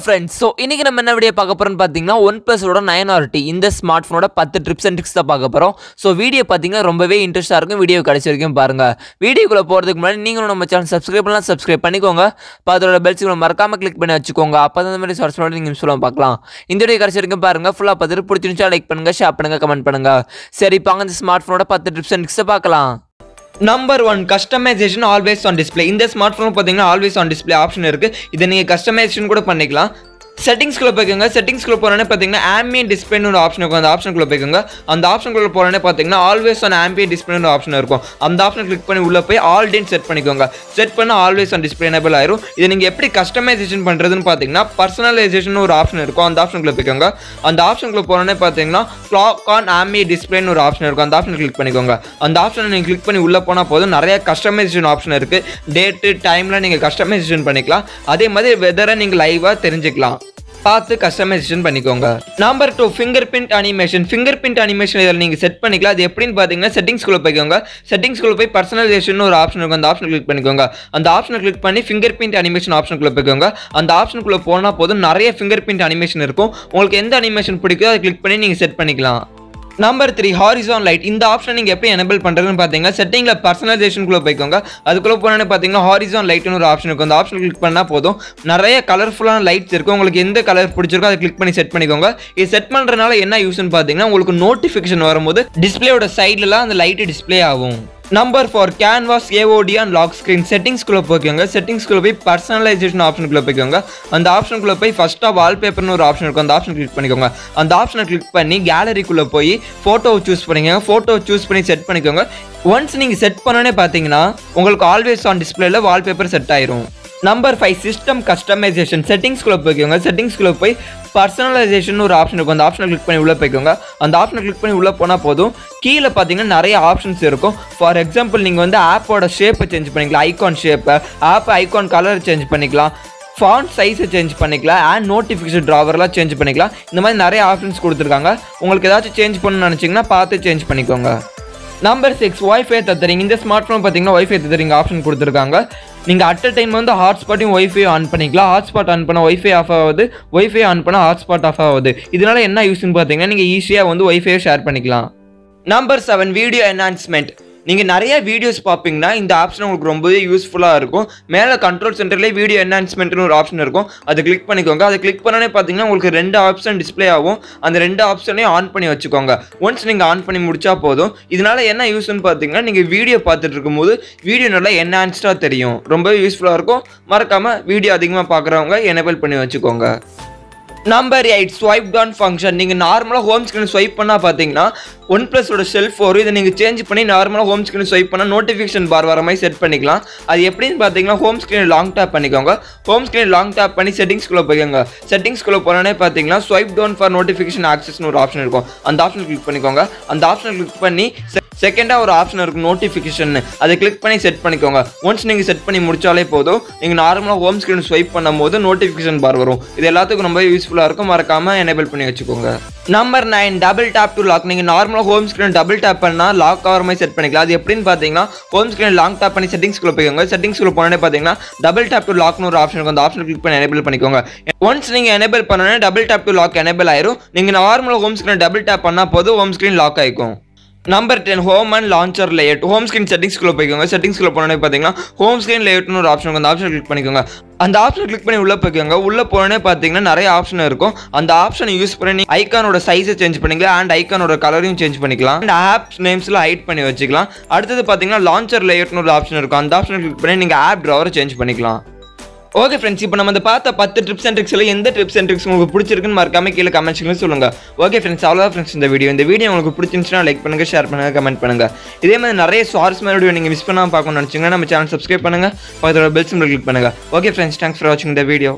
friends, so இன்னைக்கு நம்ம என்ன வீடியோ பார்க்க போறோம்னு பாத்தீங்கன்னா OnePlus ஓட 9RT இந்த ஸ்மார்ட்போனோட 10 டிப்ஸ் அண்ட் ட்ரிக்ஸ் தான் பார்க்க போறோம். சோ வீடியோ பாத்தீங்கன்னா ரொம்பவே இன்ட்ரஸ்டா இருக்கும். வீடியோ கடைசி வரைக்கும் பாருங்க. வீடியோக்குள்ள போறதுக்கு முன்னாடி நீங்களும் நம்ம சேனல் சப்ஸ்கிரைப் பண்ணிக்கோங்க. அதோட பெல் சிம்பலை மறக்காம கிளிக் பண்ணி வச்சுக்கோங்க. அப்பதான் இந்த மாதிரி ஷார்ட்ஸ் நீங்க நிமிஷம் பார்க்கலாம். இந்த வீடியோ கடைசி வரைக்கும் பாருங்க. ஃபுல்லா பார்த்துட்டு பிடிச்சிருந்தா லைக் பண்ணுங்க, ஷேர் பண்ணுங்க, கமெண்ட் பண்ணுங்க. சரி பாங்க இந்த ஸ்மார்ட்போனோட 10 டிப்ஸ் அண்ட் ட்ரிக்ஸ் பார்க்கலாம். Number 1, customization always on display. இந்த ஸ்மார்ட்போன் பாத்தீங்கன்னா always on display ஆப்ஷன் இருக்கு. இத நீங்க கஸ்டமைசேஷன் கூட பண்ணிக்கலாம். செட்டிங்ஸ்குள்ள போய்க்கோங்க. செட்டிங்ஸ்குள்ள போறனே பாத்தீங்கன்னா ambient display னு ஒரு ஆப்ஷன் இருக்கும். அந்த ஆப்ஷனுக்குள்ள போய்க்கோங்க. அந்த ஆப்ஷனுக்குள்ள போறனே பாத்தீங்கன்னா always on ambient display னு ஆப்ஷன் இருக்கும். அந்த ஆப்ஷனை கிளிக் பண்ணி உள்ள போய் all day செட் பண்ணிக்கோங்க. செட் பண்ணா always on display enable ஆயிரும். இத நீங்க எப்படி கஸ்டமைசேஷன் பண்றதுன்னு பாத்தீங்கன்னா personalization னு ஒரு ஆப்ஷன் இருக்கும். அந்த ஆப்ஷனுக்குள்ள போய்க்கோங்க. அந்த ஆப்ஷனுக்குள்ள போறனே பாத்தீங்கன்னா clock on ambient display னு ஒரு ஆப்ஷன் இருக்கும். அந்த ஆப்ஷனை கிளிக் பண்ணிக்கோங்க. அந்த ஆப்ஷனை நீங்க கிளிக் பண்ணி உள்ள போனா போதும் நிறைய கஸ்டமைசேஷன் ஆப்ஷன் இருக்கு. டேட் டைம்ல நீங்க கஸ்டமைசேஷன் பண்ணிக்கலாம். அதே மாதிரி வெதரை நீங்க லைவா தெரிஞ்சுக்கலாம். பார்த்து கஸ்டமைசேஷன் பண்ணிக்கோங்க. Number 2, fingerprint animation. Fingerprint animation இதில் நீங்கள் செட் பண்ணிக்கலாம். அது எப்படின்னு பார்த்தீங்கன்னா செட்டிங்ஸ்குள்ள போய்க்கோங்க. செட்டிங்ஸ்குள்ள போய் பர்சனலைசேஷன் ஒரு ஆப்ஷன் இருக்கும். அந்த ஆப்ஷனை கிளிக் பண்ணிக்கோங்க. அந்த ஆப்ஷனை கிளிக் பண்ணி ஃபிங்கர்பிரிண்ட் அனிமேஷன் ஆப்ஷனுக்குள்ள போய்க்கோங்க. அந்த ஆப்ஷனுக்குள்ள போனால் போதும் நிறைய ஃபிங்கர்பிரிண்ட் அனிமேஷன் இருக்கும். உங்களுக்கு எந்த அனிமேஷன் பிடிக்குதோ அதை கிளிக் பண்ணி நீங்கள் செட் பண்ணிக்கலாம். Number 3, horizon light. இந்த ஆப்ஷன் நீங்கள் எப்படி எனேபிள் பண்ணுறதுன்னு பார்த்தீங்கன்னா செட்டிங்கில் பர்சனலைசேஷனுக்குள்ள போய்க்கோங்க. அதுக்குள்ளே போனோன்னு பார்த்தீங்கன்னா ஹாரிசான் லைட்னு ஒரு ஆப்ஷன் இருக்கும். அந்த ஆப்ஷன் கிளிக் பண்ணால் போதும் நிறைய கலர்ஃபுல்லான லைட்ஸ் இருக்கும். உங்களுக்கு எந்த கலர் பிடிச்சிருக்கோ அதை கிளிக் பண்ணி செட் பண்ணிக்கோங்க. இது செட் பண்ணுறதுனால என்ன யூஸ்ன்னு பார்த்தீங்கன்னா உங்களுக்கு நோட்டிஃபிகேஷன் வரும்போது டிஸ்பிளேயோட சைட்லலாம் அந்த லைட்டு டிஸ்பிளே ஆகும். Number 4, canvas AOD and lock screen. செட்டிங்ஸ்குள்ள போய்க்கோங்க. செட்டிங்ஸ்குள்ள போய் பர்சனலைசேஷன் ஆப்ஷனுக்குள்ள போய்க்கோங்க. அந்த ஆப்ஷனுக்குள்ள போய் ஃபர்ஸ்ட்டாக வால்பேப்பர்னு ஒரு ஆப்ஷன் இருக்கும். அந்த ஆப்ஷன் கிளிக் பண்ணிக்கோங்க. அந்த ஆப்ஷனை கிளிக் பண்ணி கேலரிக்குள்ளே போய் ஃபோட்டோவை சூஸ் பண்ணிக்கோங்க. ஃபோட்டோவை சூஸ் பண்ணி செட் பண்ணிக்கோங்க. ஒன்ஸ் நீங்கள் செட் பண்ணோன்னே பார்த்தீங்கன்னா உங்களுக்கு ஆல்வேஸ் ஆன் டிஸ்பிளேல வால்பேப்பர் செட் ஆயிரும். Number 5, system customisation. செட்டிங்ஸ்குள்ள போய்க்கோங்க. செட்டிங்ஸ்குள்ள போய் பர்சனலைசேஷன் ஒரு ஆப்ஷன் இருக்கும். அந்த ஆப்ஷனை கிளிக் பண்ணி உள்ள போய்க்கோங்க. அந்த ஆப்ஷனை கிளிக் பண்ணி உள்ள போனால் போதும் கீழே பார்த்தீங்கன்னா நிறைய ஆப்ஷன்ஸ் இருக்கும். ஃபார் எக்ஸாம்பிள் நீங்கள் வந்து ஆப்போட ஷேப்பை சேஞ்ச் பண்ணிக்கலாம். ஐகான் ஷேப்பை, ஆப் ஐகான் கலர் சேஞ்ச் பண்ணிக்கலாம், ஃபாண்ட் சைஸை சேஞ்ச் பண்ணிக்கலாம், அண்ட் நோட்டிஃபிகேஷன் ட்ராவர்லாம் சேஞ்ச் பண்ணிக்கலாம். இந்த மாதிரி நிறைய ஆப்ஷன்ஸ் கொடுத்துருக்காங்க. உங்களுக்கு ஏதாச்சும் சேஞ்ச் பண்ணணும்னு நினச்சிங்கன்னா பார்த்து சேஞ்ச் பண்ணிக்கோங்க. Number 6, wifi tethering. இந்த ஸ்மார்ட் ஃபோன் பார்த்தீங்கன்னா வைஃபை தத்தரிங் ஆப்ஷன் கொடுத்துருக்காங்க. நீங்கள் அட் அ டைம் வந்து ஹாட்ஸ்பாட்டையும் ஒய்ஃபையும் ஆன் பண்ணிக்கலாம். ஹாட்ஸ்பாட் ஆன் பண்ணால் ஒய்ஃபை ஆஃப் ஆகுது, ஒய்ஃபை ஆன் பண்ணால் ஹாட்ஸ்பாட் ஆஃப் ஆகுது. இதனால என்ன யூஸ்ன்னு பார்த்தீங்கன்னா நீங்கள் ஈஸியாக வந்து ஒய்ஃபையை ஷேர் பண்ணிக்கலாம். Number 7, video enhancement. நீங்கள் நிறைய வீடியோஸ் பார்ப்பீங்கன்னா இந்த ஆப்ஷன் உங்களுக்கு ரொம்பவே யூஸ்ஃபுல்லாக இருக்கும். மேலே கண்ட்ரோல் சென்டர்லேயே வீடியோ என்ஹான்ஸ்மெண்ட்னு ஒரு ஆப்ஷன் இருக்கும். அதை கிளிக் பண்ணிக்கோங்க. அதை கிளிக் பண்ணோன்னே பார்த்தீங்கன்னா உங்களுக்கு 2 ஆப்ஷன் டிஸ்பிளே ஆகும். அந்த 2 ஆப்ஷனையும் ஆன் பண்ணி வச்சுக்கோங்க. ஒன்ஸ் நீங்கள் ஆன் பண்ணி முடிச்சா போதும். இதனால என்ன யூஸ்ன்னு பார்த்தீங்கன்னா நீங்கள் வீடியோ பார்த்துட்டு இருக்கும்போது வீடியோ நல்லா என்ஹான்ஸ்டாக தெரியும். ரொம்பவே யூஸ்ஃபுல்லாக இருக்கும். மறக்காமல் வீடியோ அதிகமாக பார்க்குறவங்க எனேபிள் பண்ணி வச்சுக்கோங்க. Number 8, swipe down function. நீங்கள் நார்மலாக ஹோம் ஸ்க்ரீன் ஸ்வைப் பண்ணால் பார்த்தீங்கன்னா OnePlusோட ஷெல்ஃப் வரும். இதை நீங்கள் சேஞ்ச் பண்ணி நார்மலாக ஹோம் ஸ்க்ரீன் ஸ்வைப் பண்ணால் நோட்டிஃபிகேஷன் பார் வர மாதிரி செட் பண்ணிக்கலாம். அது எப்படின்னு பார்த்தீங்கன்னா ஹோம் ஸ்க்ரீன் லாங் டேப் பண்ணிக்கோங்க. ஹோம் ஸ்க்ரீன் லாங் டேப் பண்ணி செட்டிங்ஸ்குள்ளே போய்க்கோங்க. செட்டிங்ஸ்குள்ளே போனோன்னே பார்த்தீங்கன்னா ஸ்வைப் டவுன் ஃபார் நோட்டிஃபிகேஷன் ஆக்சஸ்னு ஒரு ஆப்ஷன் இருக்கும். அந்த ஆப்ஷன் கிளிக் பண்ணிக்கோங்க. அந்த ஆப்ஷனை கிளிக் பண்ணி செகண்டாக ஒரு ஆப்ஷன் இருக்கும் நோட்டிஃபிகேஷன். அதை கிளிக் பண்ணி செட் பண்ணிக்கோங்க. ஒன்ஸ் நீங்கள் செட் பண்ணி முடிச்சாலே போதும் நீங்கள் நார்மலாக ஹோம் ஸ்க்ரீன் ஸ்வைப் பண்ணும்போது நோட்டிஃபிகேஷன் பார் வரும். இது எல்லாத்துக்கும் ரொம்ப யூஸ்ஃபுல்லாக இருக்கும். மறக்காமல் எனேபிள் பண்ணி வச்சுக்கோங்க. Number 9, double tap to lock. நீங்கள் நார்மலாக ஹோம் ஸ்க்ரீன் டபுள் டேப் பண்ணால் லாக் ஆகிற மாதிரி செட் பண்ணிக்கலாம். அது எப்படின்னு பார்த்தீங்கன்னா ஹோம் ஸ்க்ரீன் லாங் டேப் பண்ணி செட்டிங்ஸ்குள்ளே போய்க்கோங்க. செட்டிங்ஸ்குள்ளே போனோன்னே பார்த்தீங்கன்னா டபுள் டேப் டு லாக்னு ஒரு ஆப்ஷன் இருக்கும். அந்த ஆப்ஷன் கிளிக் பண்ணி எனேபிள் பண்ணிக்கோங்க. ஒன்ஸ் நீங்கள் எனேபிள் பண்ணோன்னே double tap to lock enable ஆயிரும். நீங்கள் நார்மலாக ஹோம் ஸ்க்ரீன் டபுள் டேப் பண்ணால் போதும் ஹோம் ஸ்க்ரீன் லாக் ஆகிக்கும். Number 10, home and launcher layout. Home screen செட்டிங்ஸ்குள்ளே போய்க்கோங்க. செட்டிங்ஸ்குள்ளே போனோன்னே பார்த்தீங்கன்னா ஹோம் ஸ்க்ரீன் லேஅவுட்னு ஒரு ஆப்ஷன் இருக்கும். அந்த ஆப்ஷன் கிளிக் பண்ணிக்கோங்க. அந்த ஆப்ஷன் கிளிக் பண்ணி உள்ளே போய்க்கோங்க. உள்ளே போனோன்னே பார்த்தீங்கன்னா நிறைய ஆப்ஷன் இருக்கும். அந்த ஆப்ஷனை யூஸ் பண்ணி ஐக்கானோட சைஸை சேஞ்ச் பண்ணிக்கலாம் அண்ட் ஐக்கானோட கலரையும் சேஞ்ச் பண்ணிக்கலாம். அண்ட் ஆப் நேம்ஸ்லாம் ஹைட் பண்ணி வச்சுக்கலாம். அடுத்தது பார்த்தீங்கன்னா லான்ச்சர் லேஅவுட்னு ஒரு ஆப்ஷன் இருக்கும். அந்த ஆப்ஷனை கிளிக் பண்ணி நீங்கள் ஆப் ட்ராவரை சேஞ்ச் பண்ணிக்கலாம். ஓகே ஃப்ரெண்ட்ஸ், இப்போ நம்ம பார்த்த 10 டிப்ஸ் அண்ட் ட்ரிக்ஸில் எந்த டிப்ஸ் அண்ட் ட்ரிக்ஸ் உங்களுக்கு பிடிச்சிருக்குன்னு மறக்காம கீழே கமெண்ட்ஸ்ல சொல்லுங்கள். ஓகே ஃப்ரெண்ட்ஸ், அவ்வளோதான் ஃப்ரெண்ட்ஸ் இந்த வீடியோ உங்களுக்கு பிடிச்சிருந்துச்சுன்னா லைக் பண்ணுங்கள், ஷேர் பண்ணுங்கள், கமெண்ட் பண்ணுங்கள். இதே மாதிரி நிறைய சுவாரஸ்யமான வீடியோ நீங்கள் மிஸ் பண்ணாமல் பார்க்கணும்னு நினச்சிங்கன்னா நம்ம சேனல் சப்ஸ்கிரைப் பண்ணுங்கள், பக்கத்தோட பெல் சிம்பல் கிளிக் பண்ணுங்கள். ஓகே ஃப்ரெண்ட்ஸ், தேங்க்ஸ் ஃபார் வாட்சிங் இந்த வீடியோ.